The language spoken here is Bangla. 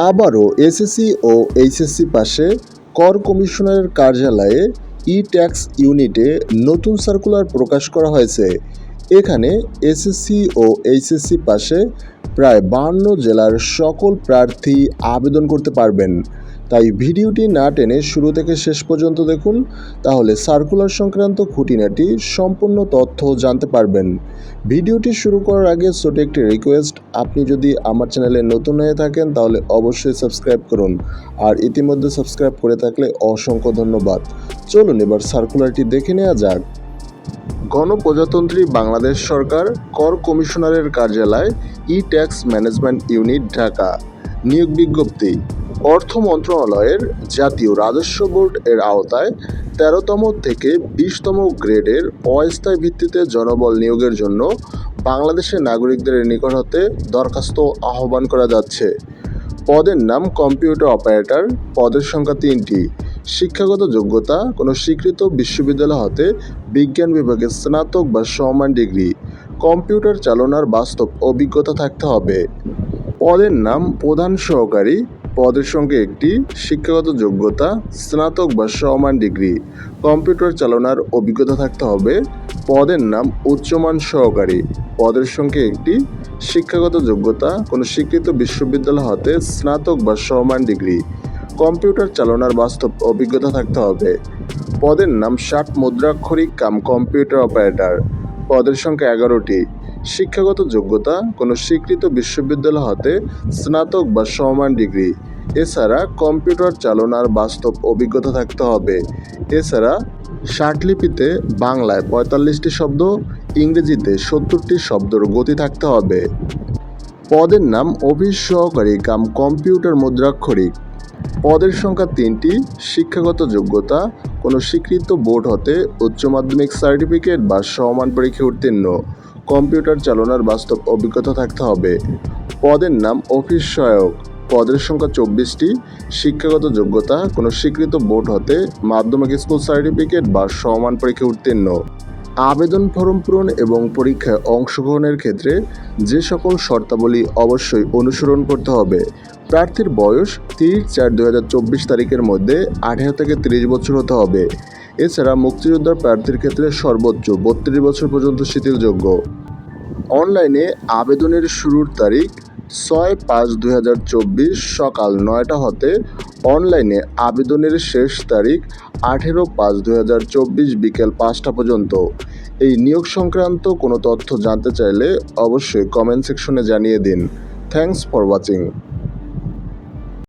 আবারও এসএসসি ও এইচএসসি পাশে কর কমিশনারের কার্যালয়ে ই-ট্যাক্স ইউনিটে নতুন সার্কুলার প্রকাশ করা হয়েছে। এখানে এসএসসি ও এইচএসসি পাশে প্রায় 52 জেলার সকল প্রার্থী আবেদন করতে পারবেন। তাই ভিডিওটি না টেনে শুরু থেকে শেষ পর্যন্ত দেখুন, তাহলে সার্কুলার সংক্রান্ত খুঁটিনাটি সম্পূর্ণ তথ্য জানতে পারবেন। ভিডিওটি শুরু করার আগে ছোট একটি রিকোয়েস্ট, আপনি যদি আমার চ্যানেলে নতুন হয়ে থাকেন তাহলে অবশ্যই সাবস্ক্রাইব করুন, আর ইতিমধ্যে সাবস্ক্রাইব করে থাকলে অসংখ্য ধন্যবাদ। চলুন এবার সার্কুলারটি দেখে নেওয়া যাক। গণপ্রজাতন্ত্রী বাংলাদেশ সরকার কর কমিশনারের কার্যালয় ই-ট্যাক্স ম্যানেজমেন্ট ইউনিট, ঢাকা। নিয়োগ বিজ্ঞপ্তি। অর্থ মন্ত্রণালয়ের জাতীয় রাজস্ব বোর্ড এর আওতায় 13তম থেকে 20তম গ্রেডের অস্থায়ী ভিত্তিতে জনবল নিয়োগের জন্য বাংলাদেশের নাগরিকদের নিকট হতে দরখাস্ত আহ্বান করা যাচ্ছে। পদের নাম কম্পিউটার অপারেটর। পদের সংখ্যা 3টি। শিক্ষাগত যোগ্যতা কোনো স্বীকৃত বিশ্ববিদ্যালয় হতে বিজ্ঞান বিভাগে স্নাতক বা সমমান ডিগ্রি। কম্পিউটার চালনার বাস্তব অভিজ্ঞতা থাকতে হবে। পদের নাম প্রধান সহকারী। পদের সংখ্যা 1টি। শিক্ষাগত যোগ্যতা স্নাতক বা সমমান ডিগ্রি। কম্পিউটার চালনার অভিজ্ঞতা থাকতে হবে। পদের নাম উচ্চমান সহকারী। পদের সংখ্যা 1টি। শিক্ষাগত যোগ্যতা কোনো স্বীকৃত বিশ্ববিদ্যালয় হতে স্নাতক বা সমমান ডিগ্রি। কম্পিউটার চালনার বাস্তব অভিজ্ঞতা থাকতে হবে। পদের নাম ষাট মুদ্রাক্ষরিক কাম কম্পিউটার অপারেটর। পদের সংখ্যা 11টি। শিক্ষাগত যোগ্যতা কোনো স্বীকৃত বিশ্ববিদ্যালয় হতে স্নাতক বা সমমান ডিগ্রি। এছাড়া কম্পিউটার চালনার বাস্তব অভিজ্ঞতা থাকতে হবে। এছাড়া ষাটলিপিতে বাংলায় 45টি শব্দ, ইংরেজিতে 70টি শব্দের গতি থাকতে হবে। পদের নাম অফিস সহকারী কাম কম্পিউটার মুদ্রাক্ষরিক। পদের সংখ্যা 3টি। শিক্ষাগত যোগ্যতা কোনো স্বীকৃত বোর্ড হতে উচ্চ মাধ্যমিক সার্টিফিকেট বা সমমান পরীক্ষায় উত্তীর্ণ। কম্পিউটার চালনার বাস্তব অভিজ্ঞতা থাকতে হবে। পদের নাম অফিস সহায়ক। পদের সংখ্যা 24টি। শিক্ষাগত যোগ্যতা কোনো স্বীকৃত বোর্ড হতে মাধ্যমিক স্কুল সার্টিফিকেট বা সমমান পরীক্ষায় উত্তীর্ণ। আবেদন ফরম পূরণ এবং পরীক্ষায় অংশগ্রহণের ক্ষেত্রে যে সকল শর্তাবলী অবশ্যই অনুসরণ করতে হবে। প্রার্থীর বয়স 30/4/2024 তারিখের মধ্যে 18 থেকে 30 বছর হতে হবে। এছাড়া মুক্তিযোদ্ধার প্রার্থীর ক্ষেত্রে সর্বোচ্চ 32 বছর পর্যন্ত শিথিলযোগ্য। অনলাইনে আবেদনের শুরুর তারিখ 6/5/2024 সকাল 9টা হতে অনলাইনে আবেদনের শেষ তারিখ 18/5/2024 বিকেল 5টা পর্যন্ত। এই নিয়োগ সংক্রান্ত কোনো তথ্য জানতে চাইলে অবশ্যই কমেন্ট সেকশনে জানিয়ে দিন। Thanks for watching.